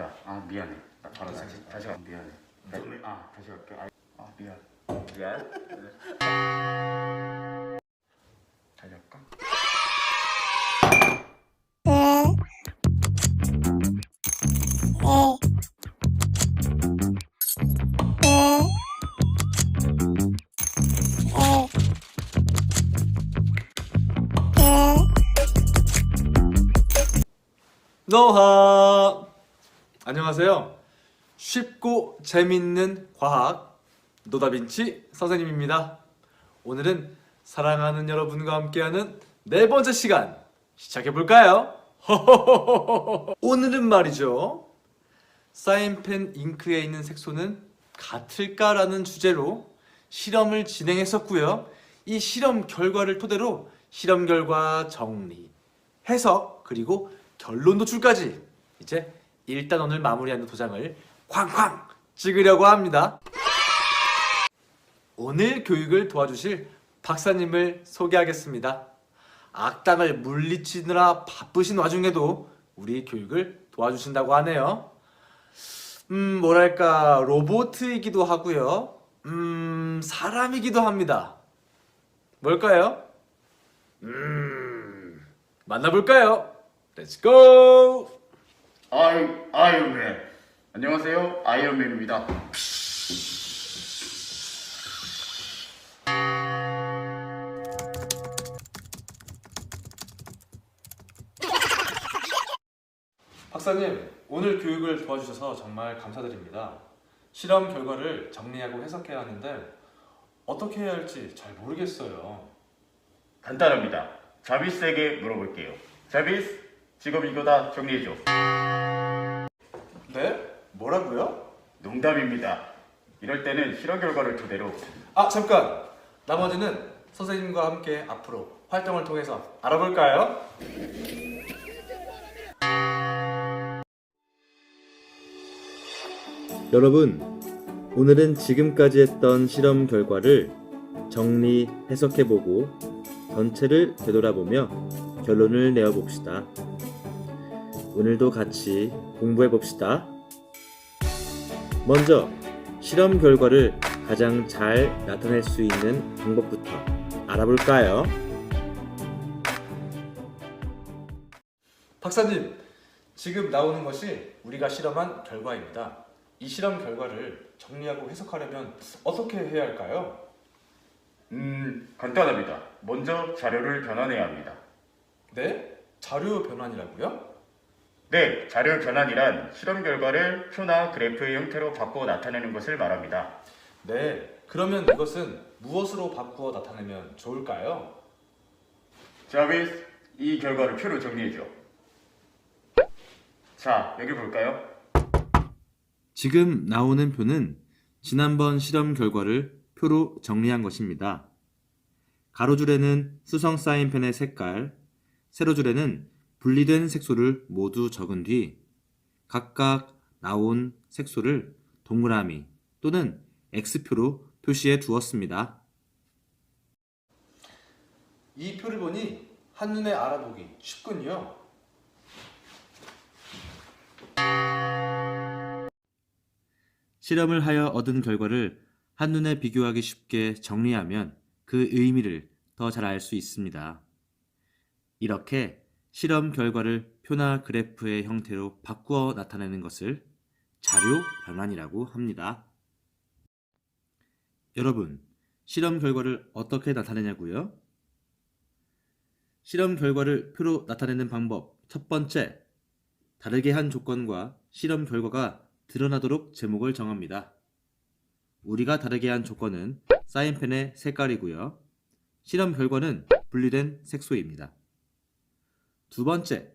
자, 미안해. 나 바로 다시 가. 미안해. 다시 갈게. 미안. 미안. 다시 할까? 노하! 안녕하세요. 쉽고 재밌는 과학 노다빈치 선생님입니다. 오늘은 사랑하는 여러분과 함께하는 네 번째 시간 시작해볼까요? 오늘은 말이죠. 사인펜 잉크에 있는 색소는 같을까라는 주제로 실험을 진행했었고요. 이 실험 결과를 토대로 실험 결과 정리, 해석, 그리고 결론 도출까지 이제 일단 오늘 마무리하는 도장을 쾅쾅 찍으려고 합니다. 오늘 교육을 도와주실 박사님을 소개하겠습니다. 악당을 물리치느라 바쁘신 와중에도 우리 교육을 도와주신다고 하네요. 뭐랄까 로봇이기도 하고요. 사람이기도 합니다. 뭘까요? 만나볼까요? Let's go! 아이언맨. 안녕하세요. 아이언맨입니다. 박사님, 오늘 교육을 도와주셔서 정말 감사드립니다. 실험 결과를 정리하고 해석해야 하는데 어떻게 해야 할지 잘 모르겠어요. 간단합니다. 자비스에게 물어볼게요. 자비스, 지금 이거 다 정리해줘. 네? 뭐라고요? 농담입니다. 이럴 때는 실험 결과를 토대로 잠깐! 나머지는 선생님과 함께 앞으로 활동을 통해서 알아볼까요? 여러분, 오늘은 지금까지 했던 실험 결과를 정리, 해석해보고 전체를 되돌아보며 결론을 내어봅시다. 오늘도 같이 공부해봅시다. 먼저 실험 결과를 가장 잘 나타낼 수 있는 방법부터 알아볼까요? 박사님, 지금 나오는 것이 우리가 실험한 결과입니다. 이 실험 결과를 정리하고 해석하려면 어떻게 해야 할까요? 간단합니다. 먼저 자료를 변환해야 합니다. 네? 자료 변환이라고요? 네, 자료 변환이란 실험 결과를 표나 그래프의 형태로 바꿔 나타내는 것을 말합니다. 네, 그러면 이것은 무엇으로 바꾸어 나타내면 좋을까요? 자비스, 이 결과를 표로 정리해줘. 자, 여기 볼까요? 지금 나오는 표는 지난번 실험 결과를 표로 정리한 것입니다. 가로줄에는 수성 사인펜의 색깔, 세로줄에는 분리된 색소를 모두 적은 뒤 각각 나온 색소를 동그라미 또는 X표로 표시해 두었습니다. 이 표를 보니 한눈에 알아보기 쉽군요. 실험을 하여 얻은 결과를 한눈에 비교하기 쉽게 정리하면 그 의미를 더 잘 알 수 있습니다. 이렇게 실험 결과를 표나 그래프의 형태로 바꾸어 나타내는 것을 자료 변환이라고 합니다. 여러분, 실험 결과를 어떻게 나타내냐고요? 실험 결과를 표로 나타내는 방법 첫 번째, 다르게 한 조건과 실험 결과가 드러나도록 제목을 정합니다. 우리가 다르게 한 조건은 사인펜의 색깔이고요. 실험 결과는 분리된 색소입니다. 두 번째,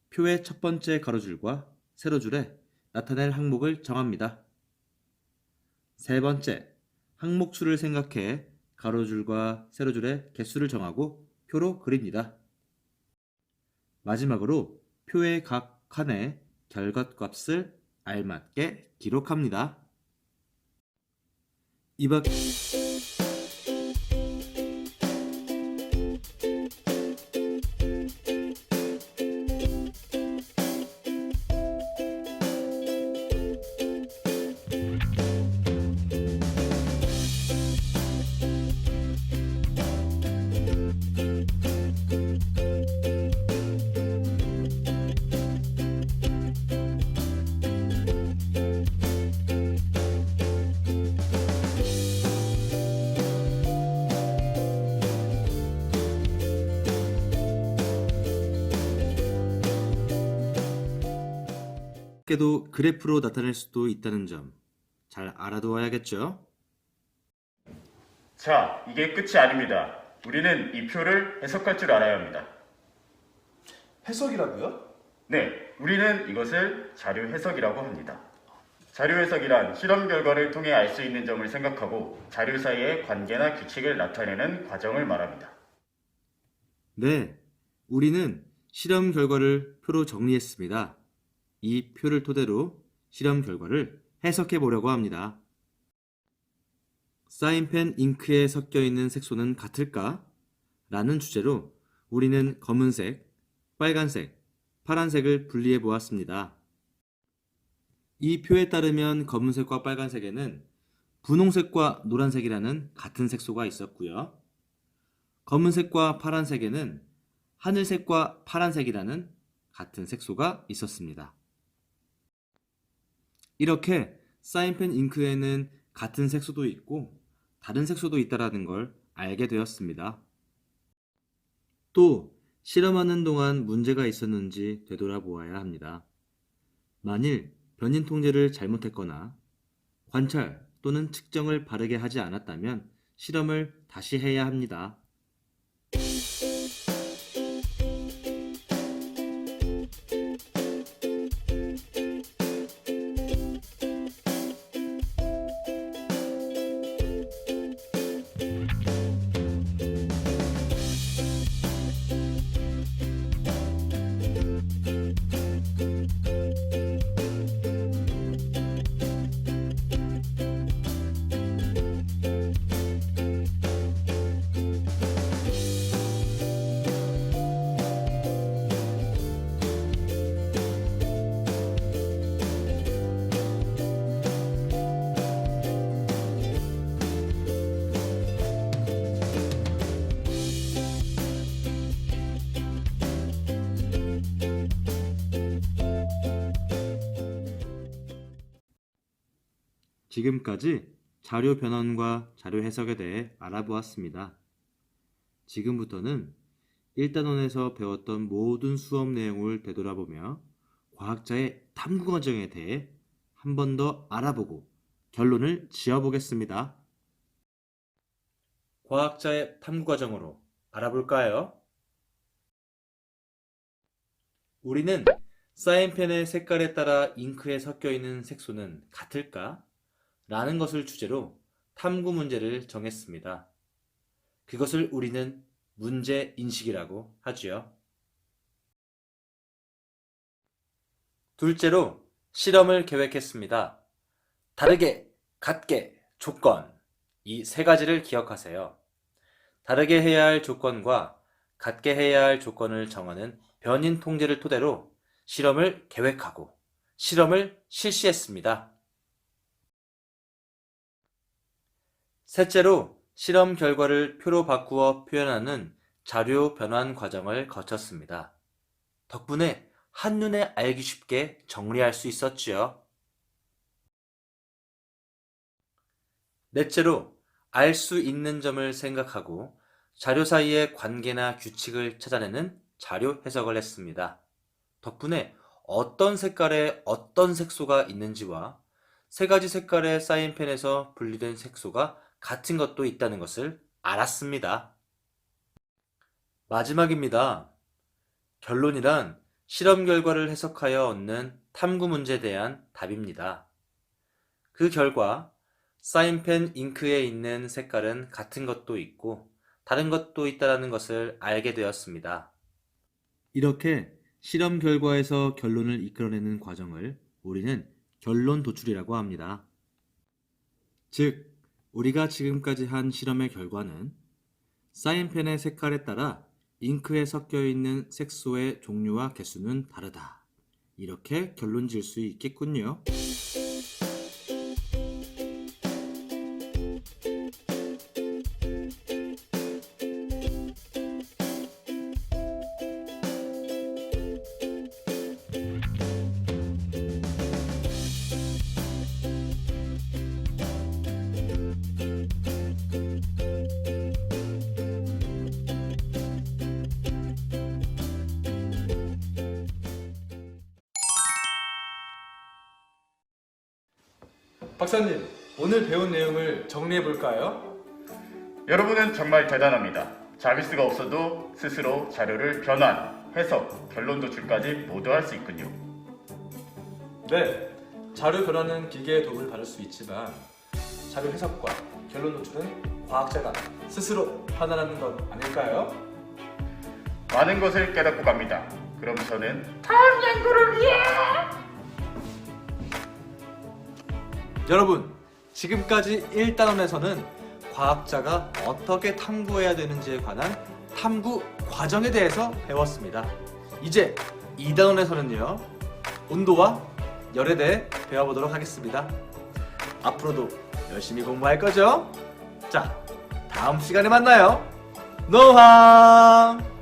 표의 첫 번째 가로줄과 세로줄에 나타낼 항목을 정합니다. 세 번째, 항목수를 생각해 가로줄과 세로줄의 개수를 정하고 표로 그립니다. 마지막으로 표의 각 칸에 결과값을 알맞게 기록합니다. 이번 깨도 그래프로 나타낼 수도 있다는 점 잘 알아두어야겠죠? 자, 이게 끝이 아닙니다. 우리는 이 표를 해석할 줄 알아야 합니다. 해석이라고요? 네, 우리는 이것을 자료 해석이라고 합니다. 자료 해석이란 실험 결과를 통해 알 수 있는 점을 생각하고 자료 사이의 관계나 규칙을 나타내는 과정을 말합니다. 네, 우리는 실험 결과를 표로 정리했습니다. 이 표를 토대로 실험 결과를 해석해 보려고 합니다. 사인펜 잉크에 섞여 있는 색소는 같을까? 라는 주제로 우리는 검은색, 빨간색, 파란색을 분리해 보았습니다. 이 표에 따르면 검은색과 빨간색에는 분홍색과 노란색이라는 같은 색소가 있었고요. 검은색과 파란색에는 하늘색과 파란색이라는 같은 색소가 있었습니다. 이렇게 사인펜 잉크에는 같은 색소도 있고 다른 색소도 있다는 걸 알게 되었습니다. 또 실험하는 동안 문제가 있었는지 되돌아보아야 합니다. 만일 변인 통제를 잘못했거나 관찰 또는 측정을 바르게 하지 않았다면 실험을 다시 해야 합니다. 지금까지 자료 변환과 자료 해석에 대해 알아보았습니다. 지금부터는 1단원에서 배웠던 모든 수업 내용을 되돌아보며 과학자의 탐구 과정에 대해 한 번 더 알아보고 결론을 지어보겠습니다. 과학자의 탐구 과정으로 알아볼까요? 우리는 사인펜의 색깔에 따라 잉크에 섞여 있는 색소는 같을까? 라는 것을 주제로 탐구 문제를 정했습니다. 그것을 우리는 문제 인식이라고 하지요. 둘째로 실험을 계획했습니다. 다르게, 같게, 조건 이 세 가지를 기억하세요. 다르게 해야 할 조건과 같게 해야 할 조건을 정하는 변인 통제를 토대로 실험을 계획하고 실험을 실시했습니다. 셋째로 실험 결과를 표로 바꾸어 표현하는 자료 변환 과정을 거쳤습니다. 덕분에 한눈에 알기 쉽게 정리할 수 있었지요. 넷째로 알 수 있는 점을 생각하고 자료 사이의 관계나 규칙을 찾아내는 자료 해석을 했습니다. 덕분에 어떤 색깔에 어떤 색소가 있는지와 세 가지 색깔의 사인펜에서 분리된 색소가 같은 것도 있다는 것을 알았습니다. 마지막입니다. 결론이란 실험 결과를 해석하여 얻는 탐구 문제에 대한 답입니다. 그 결과 사인펜 잉크에 있는 색깔은 같은 것도 있고 다른 것도 있다는 것을 알게 되었습니다. 이렇게 실험 결과에서 결론을 이끌어내는 과정을 우리는 결론 도출이라고 합니다. 즉, 우리가 지금까지 한 실험의 결과는 사인펜의 색깔에 따라 잉크에 섞여 있는 색소의 종류와 개수는 다르다. 이렇게 결론 지을 수 있겠군요. 박사님, 오늘 배운 내용을 정리해 볼까요? 여러분은 정말 대단합니다. 자비스가 없어도 스스로 자료를 변환, 해석, 결론 도출까지 모두 할 수 있군요. 네, 자료 변화는 기계의 도움을 받을 수 있지만 자료 해석과 결론 노출은 과학자가 스스로 판단하는 것 아닐까요? 많은 것을 깨닫고 갑니다. 그럼 저는 여러분, 지금까지 1단원에서는 과학자가 어떻게 탐구해야 되는지에 관한 탐구 과정에 대해서 배웠습니다. 이제 2단원에서는요, 온도와 열에 대해 배워보도록 하겠습니다. 앞으로도 열심히 공부할 거죠? 자, 다음 시간에 만나요. 노함!